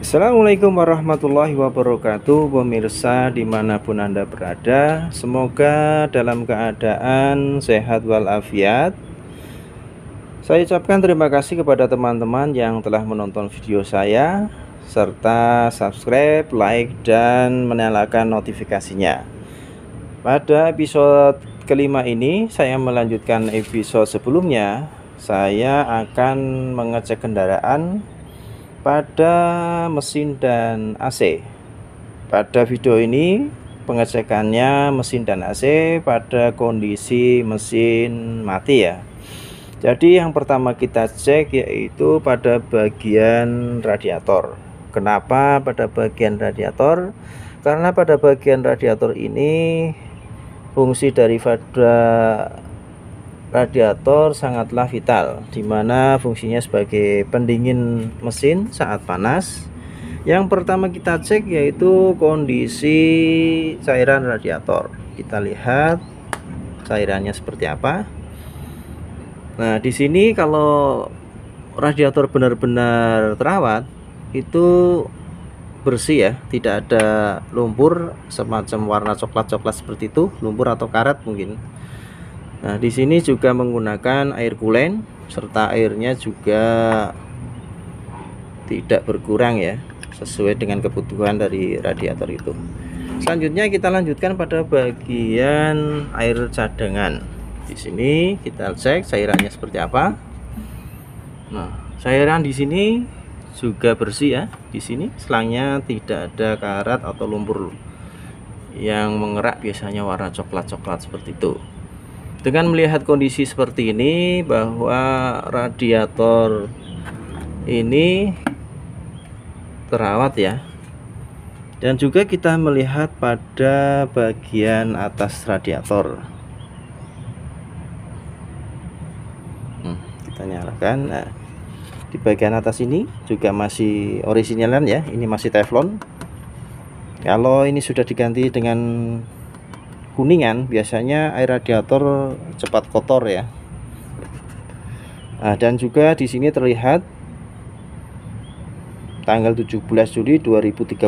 Assalamualaikum warahmatullahi wabarakatuh, pemirsa dimanapun Anda berada. Semoga dalam keadaan sehat walafiat. Saya ucapkan terima kasih kepada teman-teman yang telah menonton video saya, serta subscribe, like, dan menyalakan notifikasinya. Pada episode kelima ini, saya melanjutkan episode sebelumnya. Saya akan mengecek kendaraan pada mesin dan AC. Pada video ini pengecekannya mesin dan AC pada kondisi mesin mati ya. Jadi yang pertama kita cek yaitu pada bagian radiator. Kenapa pada bagian radiator? Karena pada bagian radiator ini fungsi daripada radiator sangatlah vital, dimana fungsinya sebagai pendingin mesin saat panas. Yang pertama kita cek yaitu kondisi cairan radiator. Kita lihat cairannya seperti apa. Nah, di sini kalau radiator benar-benar terawat itu bersih ya, tidak ada lumpur semacam warna coklat-coklat seperti itu, lumpur atau karat mungkin. Nah, di sini juga menggunakan air coolant serta airnya juga tidak berkurang ya, sesuai dengan kebutuhan dari radiator itu. Selanjutnya kita lanjutkan pada bagian air cadangan. Di sini kita cek cairannya seperti apa. Nah, cairan di sini juga bersih ya. Di sini selangnya tidak ada karat atau lumpur yang mengerak, biasanya warna coklat-coklat seperti itu. Dengan melihat kondisi seperti ini, bahwa radiator ini terawat ya, dan juga kita melihat pada bagian atas radiator. Kita nyalakan. Nah, di bagian atas ini juga masih originalan ya, ini masih teflon. Kalau ini sudah diganti dengan kuningan, biasanya air radiator cepat kotor ya. Nah, dan juga di sini terlihat tanggal 17 Juli 2013.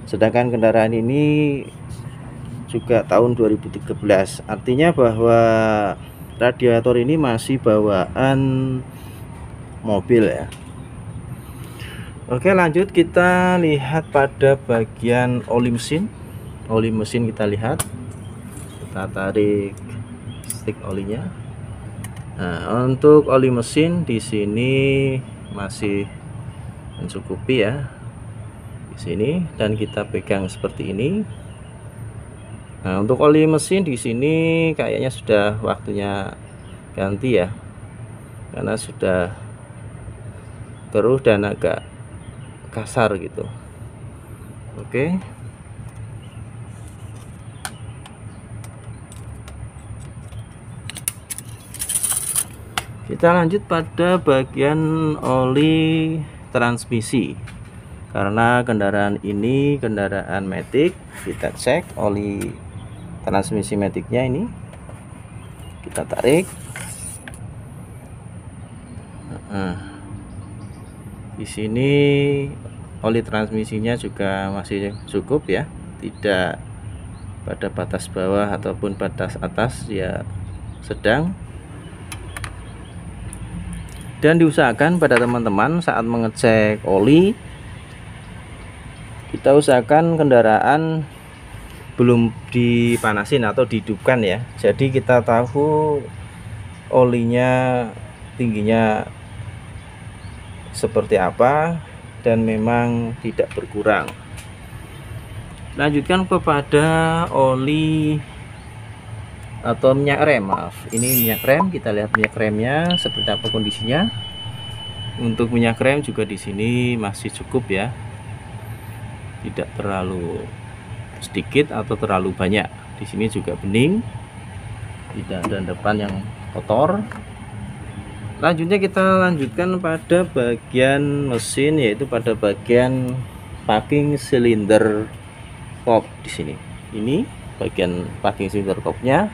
Sedangkan kendaraan ini juga tahun 2013. Artinya bahwa radiator ini masih bawaan mobil ya. Oke, lanjut kita lihat pada bagian oli mesin. Oli mesin kita lihat, kita tarik stick olinya. Nah, untuk oli mesin di sini masih mencukupi ya, di sini, dan kita pegang seperti ini. Nah, untuk oli mesin di sini kayaknya sudah waktunya ganti ya, karena sudah keruh dan agak kasar gitu. Oke. Kita lanjut pada bagian oli transmisi. Karena kendaraan ini kendaraan matic, kita cek oli transmisi maticnya ini. Kita tarik. Di sini oli transmisinya juga masih cukup ya, tidak pada batas bawah ataupun batas atas, ya sedang. Dan diusahakan pada teman-teman saat mengecek oli, kita usahakan kendaraan belum dipanasin atau dihidupkan ya. Jadi kita tahu olinya tingginya seperti apa dan memang tidak berkurang. Lanjutkan kepada oli atau minyak rem, maaf, ini minyak rem. Kita lihat minyak remnya seperti apa kondisinya. Untuk minyak rem juga di sini masih cukup ya, tidak terlalu sedikit atau terlalu banyak. Di sini juga bening, tidak ada depan yang kotor. Lanjutnya kita lanjutkan pada bagian mesin, yaitu pada bagian packing cylinder cope. Di sini ini bagian packing cylinder cope-nya.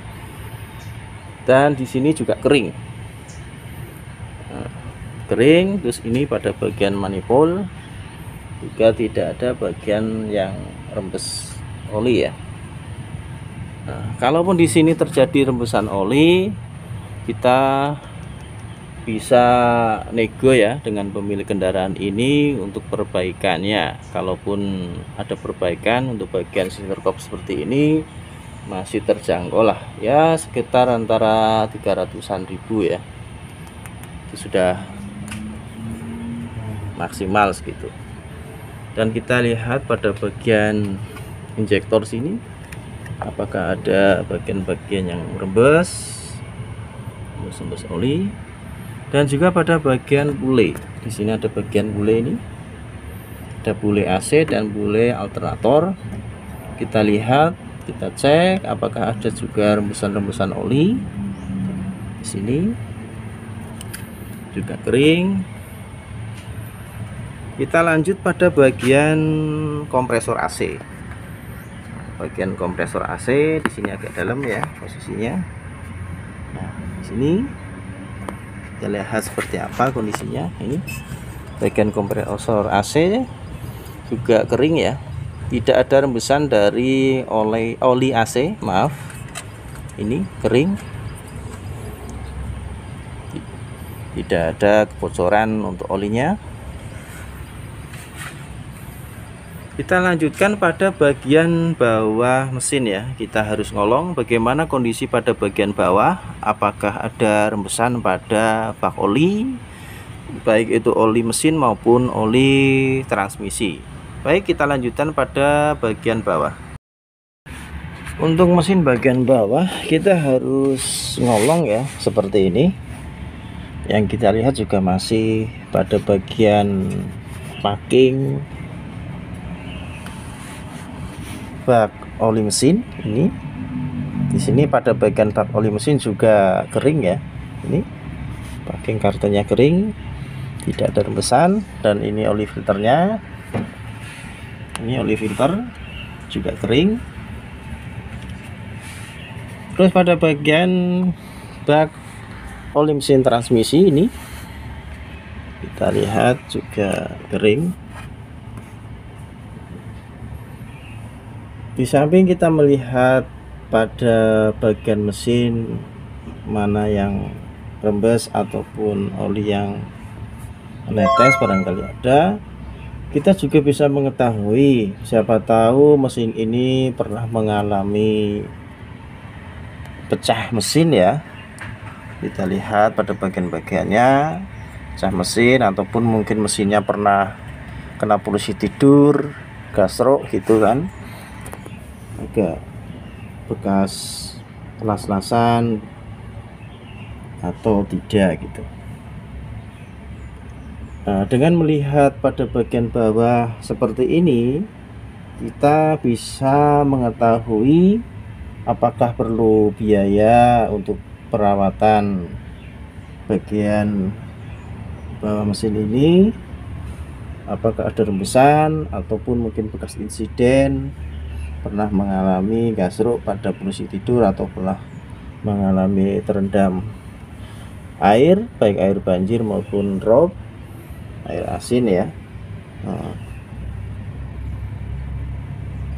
Dan di sini juga kering. Nah, kering. Terus ini pada bagian manifold juga tidak ada bagian yang rembes oli ya. Nah, kalaupun di sini terjadi rembesan oli, kita bisa nego ya dengan pemilik kendaraan ini untuk perbaikannya. Kalaupun ada perbaikan untuk bagian silinder kop seperti ini, masih terjangkau lah ya, sekitar antara 300-an ribu ya, itu sudah maksimal segitu. Dan kita lihat pada bagian injektor sini, apakah ada bagian-bagian yang rembes oli. Dan juga pada bagian bule, di sini ada bagian bule ini, ada bule AC dan bule alternator. Kita lihat, kita cek apakah ada juga rembesan-rembesan oli. Di sini juga kering. Kita lanjut pada bagian kompresor AC. Bagian kompresor AC di sini agak dalam ya posisinya. Nah, di sini kita lihat seperti apa kondisinya. Ini bagian kompresor AC juga kering ya, tidak ada rembesan dari oli AC, maaf, ini kering, tidak ada kebocoran untuk olinya. Kita lanjutkan pada bagian bawah mesin ya. Kita harus ngolong bagaimana kondisi pada bagian bawah, apakah ada rembesan pada bak oli, baik itu oli mesin maupun oli transmisi. Baik, kita lanjutkan pada bagian bawah. Untuk mesin bagian bawah kita harus ngolong ya, seperti ini. Yang kita lihat juga masih pada bagian packing bak oli mesin ini. Di sini pada bagian bak oli mesin juga kering ya. Ini packing kartonnya kering, tidak ada rembesan. Dan ini oli filternya, ini oli filter juga kering. Terus pada bagian bak oli mesin transmisi ini kita lihat juga kering. Di samping kita melihat pada bagian mesin mana yang rembes ataupun oli yang menetes barangkali ada, kita juga bisa mengetahui, siapa tahu mesin ini pernah mengalami pecah mesin ya. Kita lihat pada bagian-bagiannya pecah mesin, ataupun mungkin mesinnya pernah kena polusi tidur, gasrok gitu kan, agak bekas las-lasan atau tidak gitu. Nah, dengan melihat pada bagian bawah seperti ini, kita bisa mengetahui apakah perlu biaya untuk perawatan bagian bawah mesin ini, apakah ada rembesan ataupun mungkin bekas insiden, pernah mengalami gasruk pada polusi tidur, atau pernah mengalami terendam air, baik air banjir maupun rob, air asin ya. Nah,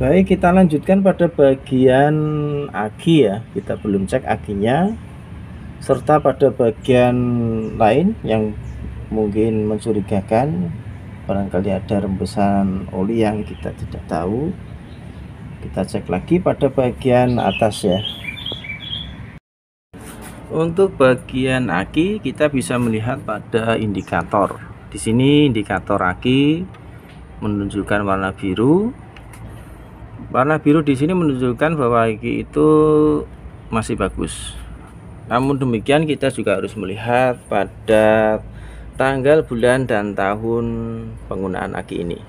baik, kita lanjutkan pada bagian aki ya. Kita belum cek akinya, serta pada bagian lain yang mungkin mencurigakan, barangkali ada rembesan oli yang kita tidak tahu. Kita cek lagi pada bagian atas ya. Untuk bagian aki kita bisa melihat pada indikator. Di sini indikator aki menunjukkan warna biru. Warna biru di sini menunjukkan bahwa aki itu masih bagus. Namun demikian kita juga harus melihat pada tanggal, bulan, dan tahun penggunaan aki ini.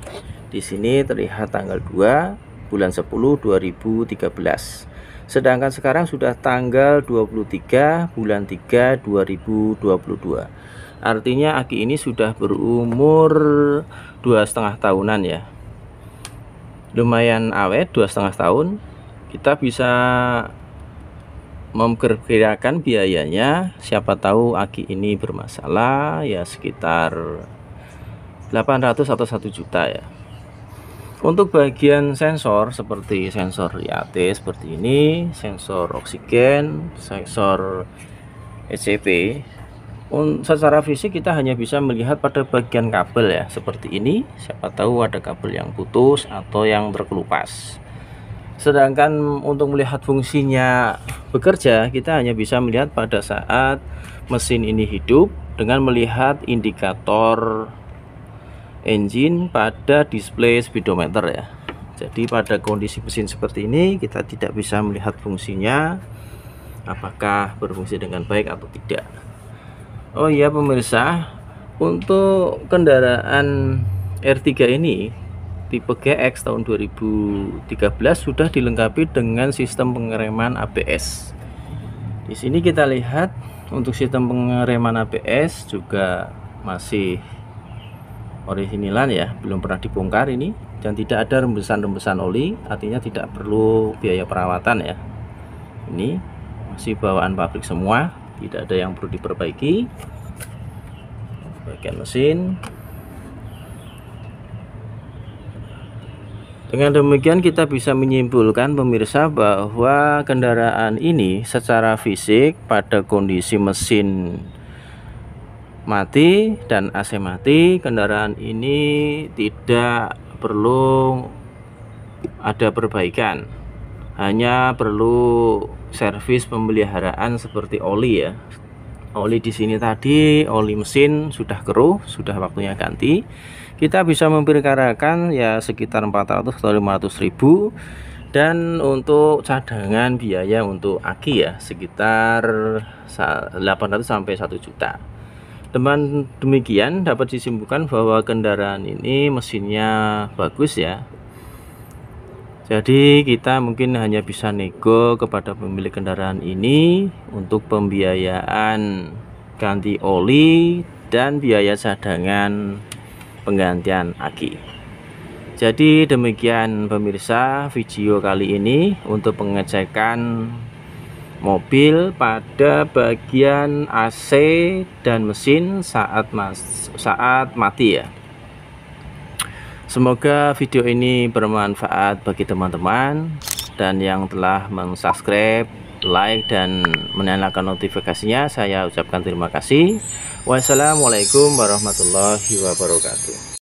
Di sini terlihat tanggal 2 bulan 10 2013. Sedangkan sekarang sudah tanggal 23 bulan 3 2022. Artinya aki ini sudah berumur 2,5 tahunan ya. Lumayan awet, 2,5 tahun. Kita bisa memperkirakan biayanya, siapa tahu aki ini bermasalah ya, sekitar 800 atau 1 juta ya. Untuk bagian sensor seperti sensor IAT seperti ini, sensor oksigen, sensor ECP, secara fisik kita hanya bisa melihat pada bagian kabel ya, seperti ini. Siapa tahu ada kabel yang putus atau yang terkelupas. Sedangkan untuk melihat fungsinya bekerja, kita hanya bisa melihat pada saat mesin ini hidup dengan melihat indikator engine pada display speedometer ya. Jadi pada kondisi mesin seperti ini kita tidak bisa melihat fungsinya apakah berfungsi dengan baik atau tidak. Oh iya pemirsa, untuk kendaraan R3 ini tipe GX tahun 2013 sudah dilengkapi dengan sistem pengereman ABS. Di sini kita lihat untuk sistem pengereman ABS juga masih originalan ya, belum pernah dibongkar ini, dan tidak ada rembesan-rembesan oli, artinya tidak perlu biaya perawatan ya. Ini masih bawaan pabrik semua, tidak ada yang perlu diperbaiki. Bagian mesin. Dengan demikian kita bisa menyimpulkan pemirsa bahwa kendaraan ini secara fisik pada kondisi mesin mati dan AC mati, kendaraan ini tidak perlu ada perbaikan, hanya perlu servis pemeliharaan seperti oli ya. Oli di sini tadi oli mesin sudah keruh, sudah waktunya ganti. Kita bisa memperkirakan ya sekitar 400 atau 500 ribu, dan untuk cadangan biaya untuk aki ya sekitar 800 sampai 1 juta. Dengan demikian dapat disimpulkan bahwa kendaraan ini mesinnya bagus ya. Jadi kita mungkin hanya bisa nego kepada pemilik kendaraan ini untuk pembiayaan ganti oli dan biaya cadangan penggantian aki. Jadi demikian pemirsa video kali ini untuk pengecekan mobil pada bagian AC dan mesin saat mati ya. Semoga video ini bermanfaat bagi teman-teman, dan yang telah mensubscribe, like, dan menyalakan notifikasinya saya ucapkan terima kasih. Wassalamualaikum warahmatullahi wabarakatuh.